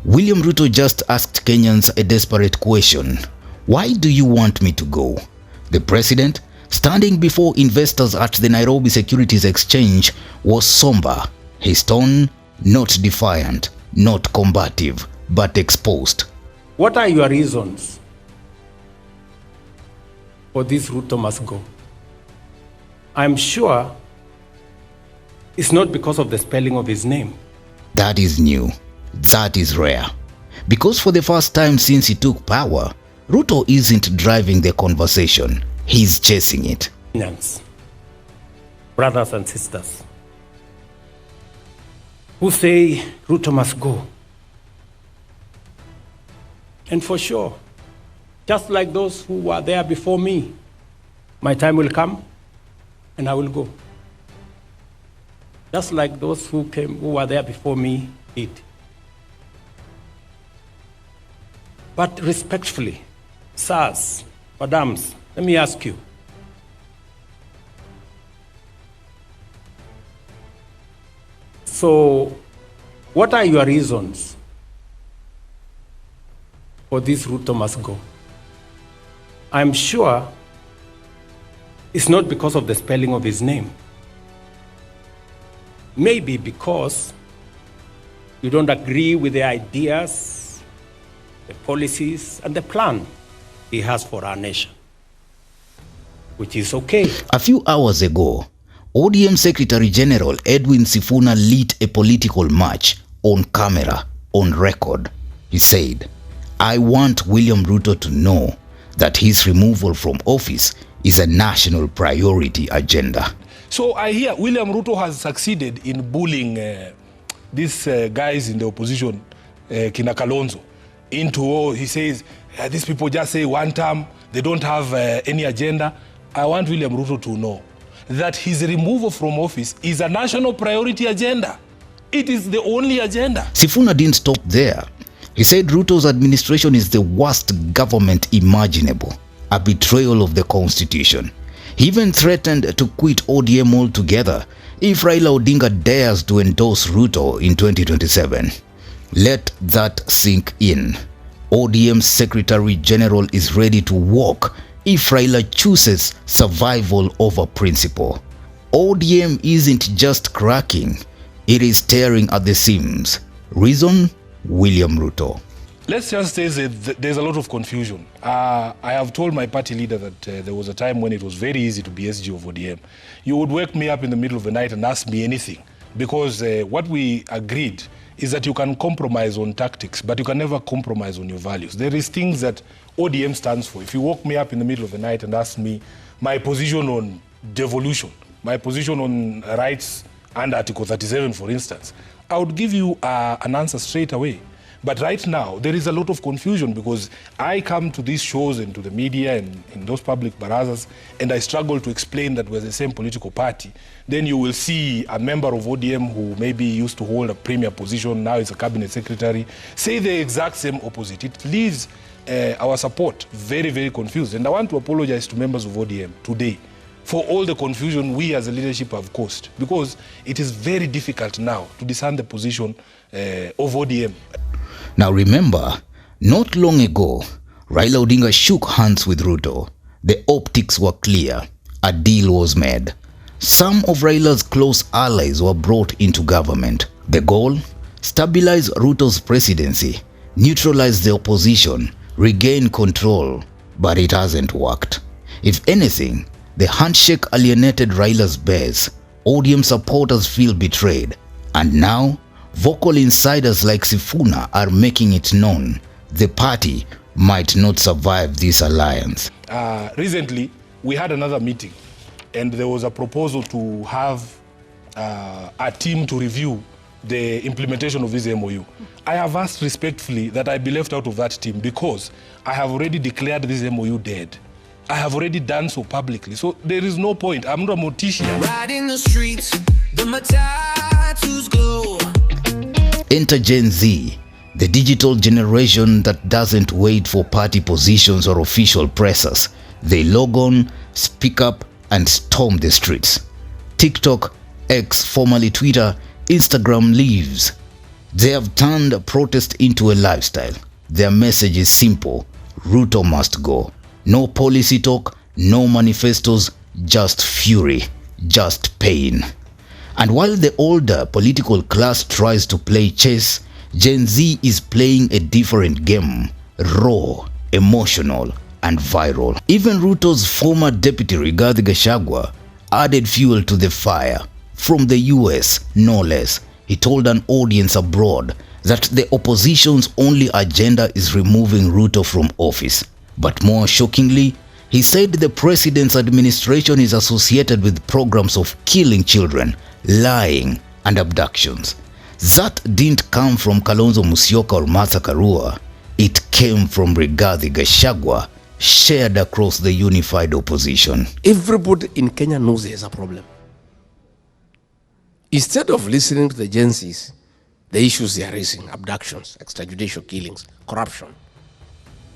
William Ruto just asked Kenyans a desperate question. Why do you want me to go? The president, standing before investors at the Nairobi Securities Exchange, was somber. His tone, not defiant, not combative, but exposed. What are your reasons for this Ruto must go? I'm sure it's not because of the spelling of his name. That is new. That is rare. Because for the first time since he took power, Ruto isn't driving the conversation. He's chasing it. Kenyans, brothers and sisters, who say Ruto must go. And for sure, just like those who were there before me, my time will come and I will go. Just like those who were there before me did. But respectfully, sirs, madams, let me ask you. So, what are your reasons for this Ruto must go? I'm sure it's not because of the spelling of his name. Maybe because you don't agree with the ideas, the policies, and the plan he has for our nation, which is okay. A few hours ago, ODM Secretary General Edwin Sifuna lit a political match on camera, on record. He said, "I want William Ruto to know that his removal from office is a national priority agenda." So I hear William Ruto has succeeded in bullying these guys in the opposition, Kina Kalonzo, into, he says, these people just say one term, they don't have any agenda. I want William Ruto to know that his removal from office is a national priority agenda. It is the only agenda. Sifuna didn't stop there. He said Ruto's administration is the worst government imaginable, a betrayal of the constitution. He even threatened to quit ODM altogether if Raila Odinga dares to endorse Ruto in 2027. Let that sink in. ODM Secretary General is ready to walk if Raila chooses survival over principle. ODM isn't just cracking, it is tearing at the seams. Reason? William Ruto. Let's just say that there's a lot of confusion. I have told my party leader that there was a time when it was very easy to be SG of ODM. You would wake me up in the middle of the night and ask me anything, because what we agreed is that you can compromise on tactics, but you can never compromise on your values. There is things that ODM stands for. If you woke me up in the middle of the night and asked me my position on devolution, my position on rights under Article 37, for instance, I would give you an answer straight away. But right now, there is a lot of confusion because I come to these shows and to the media and in those public barazas, and I struggle to explain that we're the same political party. Then you will see a member of ODM who maybe used to hold a premier position, now is a cabinet secretary, say the exact same opposite. It leaves our support very, very confused. And I want to apologize to members of ODM today for all the confusion we as a leadership have caused, because it is very difficult now to discern the position of ODM. Now remember, not long ago, Raila Odinga shook hands with Ruto. The optics were clear. A deal was made. Some of Raila's close allies were brought into government. The goal? Stabilize Ruto's presidency, neutralize the opposition, regain control. But it hasn't worked. If anything, the handshake alienated Raila's base. ODM supporters feel betrayed. And now, vocal insiders like Sifuna are making it known the party might not survive this alliance. Recently, we had another meeting, and there was a proposal to have a team to review the implementation of this MOU. I have asked respectfully that I be left out of that team because I have already declared this MOU dead. I have already done so publicly, so there is no point. I'm not a mortician. Right in the streets, the tattoos glow. Enter Gen Z, the digital generation that doesn't wait for party positions or official presses. They log on, speak up, and storm the streets. TikTok, X, formerly Twitter, Instagram lives. They have turned protest into a lifestyle. Their message is simple: Ruto must go. No policy talk, no manifestos, just fury, just pain. And while the older political class tries to play chess, Gen Z is playing a different game: raw, emotional, and viral. Even Ruto's former deputy Rigathi Gachagua added fuel to the fire. From the US, no less, he told an audience abroad that the opposition's only agenda is removing Ruto from office. But more shockingly, he said the president's administration is associated with programs of killing children, lying, and abductions. That didn't come from Kalonzo Musyoka or Martha Karua. It came from Rigathi Gachagua, shared across the unified opposition. Everybody in Kenya knows there's a problem. Instead of listening to the agencies, the issues they are raising: abductions, extrajudicial killings, corruption,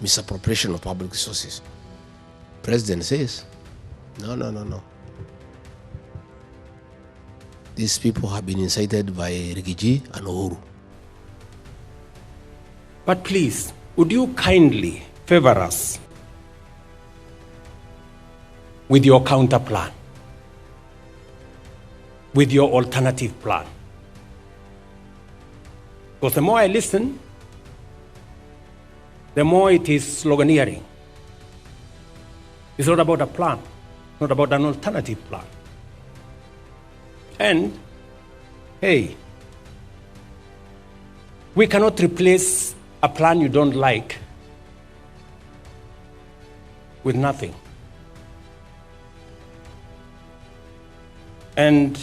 misappropriation of public resources, President says, no. These people have been incited by Rigathi and Uhuru. But please, would you kindly favor us with your counter plan, with your alternative plan? Because the more I listen, the more it is sloganeering. It's not about a plan, not about an alternative plan. And, hey, we cannot replace a plan you don't like with nothing. And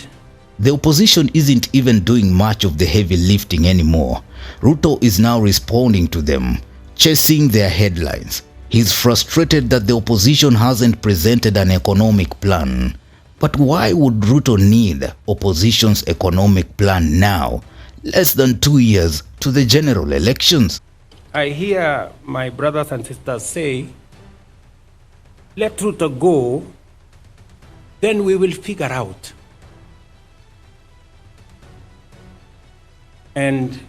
the opposition isn't even doing much of the heavy lifting anymore. Ruto is now responding to them, chasing their headlines. He's frustrated that the opposition hasn't presented an economic plan. But why would Ruto need opposition's economic plan now, less than 2 years to the general elections? I hear my brothers and sisters say, let Ruto go, then we will figure out. And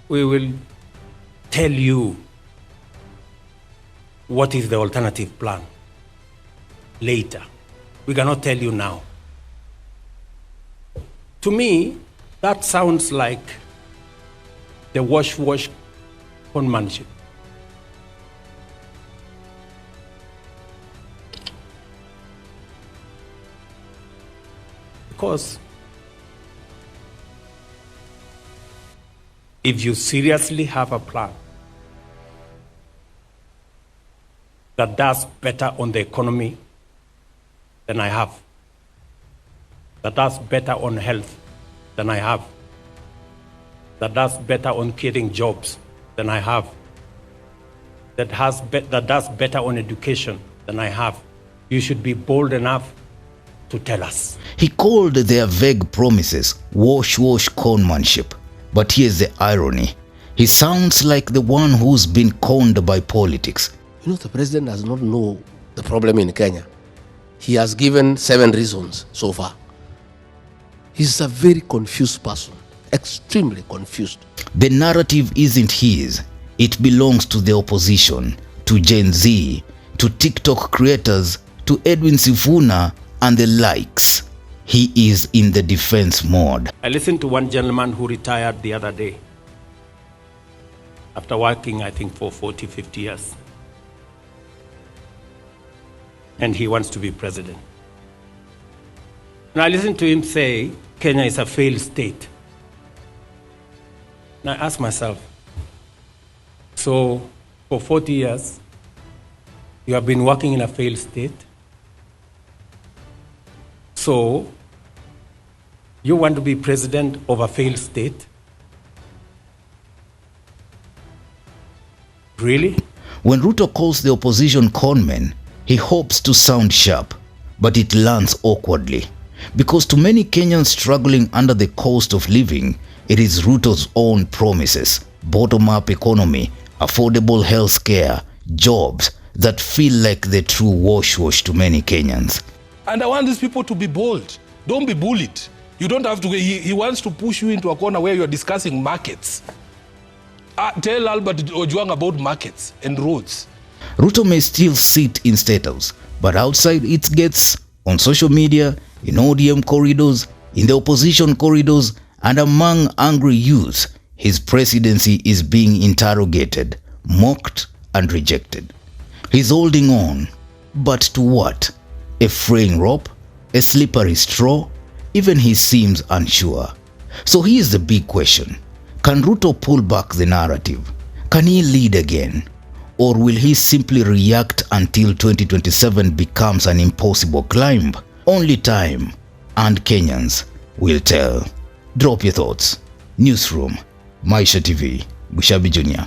we will tell you what is the alternative plan later. We cannot tell you now. To me, that sounds like the wash conmanship. Because if you seriously have a plan that does better on the economy than I have, that does better on health than I have, that does better on creating jobs than I have, that does better on education than I have, you should be bold enough to tell us. He called their vague promises wash conmanship. But here's the irony. He sounds like the one who's been conned by politics. You know, the president does not know the problem in Kenya. He has given 7 reasons so far. He's a very confused person, extremely confused. The narrative isn't his. It belongs to the opposition, to Gen Z, to TikTok creators, to Edwin Sifuna and the likes. He is in the defense mode. I listened to one gentleman who retired the other day after working, I think, for 40, 50 years. And he wants to be president. And I listened to him say, Kenya is a failed state. And I asked myself, so for 40 years, you have been working in a failed state? So, you want to be president of a failed state? Really? When Ruto calls the opposition conmen, he hopes to sound sharp, but it lands awkwardly. Because to many Kenyans struggling under the cost of living, it is Ruto's own promises, bottom-up economy, affordable health care, jobs that feel like the true wash to many Kenyans. And I want these people to be bold. Don't be bullied. You don't have to, he wants to push you into a corner where you're discussing markets. Tell Albert Ojwang about markets and roads. Ruto may still sit in State House, but outside its gates, on social media, in ODM corridors, in the opposition corridors, and among angry youth, his presidency is being interrogated, mocked, and rejected. He's holding on, but to what? A fraying rope? A slippery straw? Even he seems unsure. So here's the big question. Can Ruto pull back the narrative? Can he lead again? Or will he simply react until 2027 becomes an impossible climb? Only time and Kenyans will tell. Drop your thoughts. Newsroom, Maisha TV, Bushabi Jr.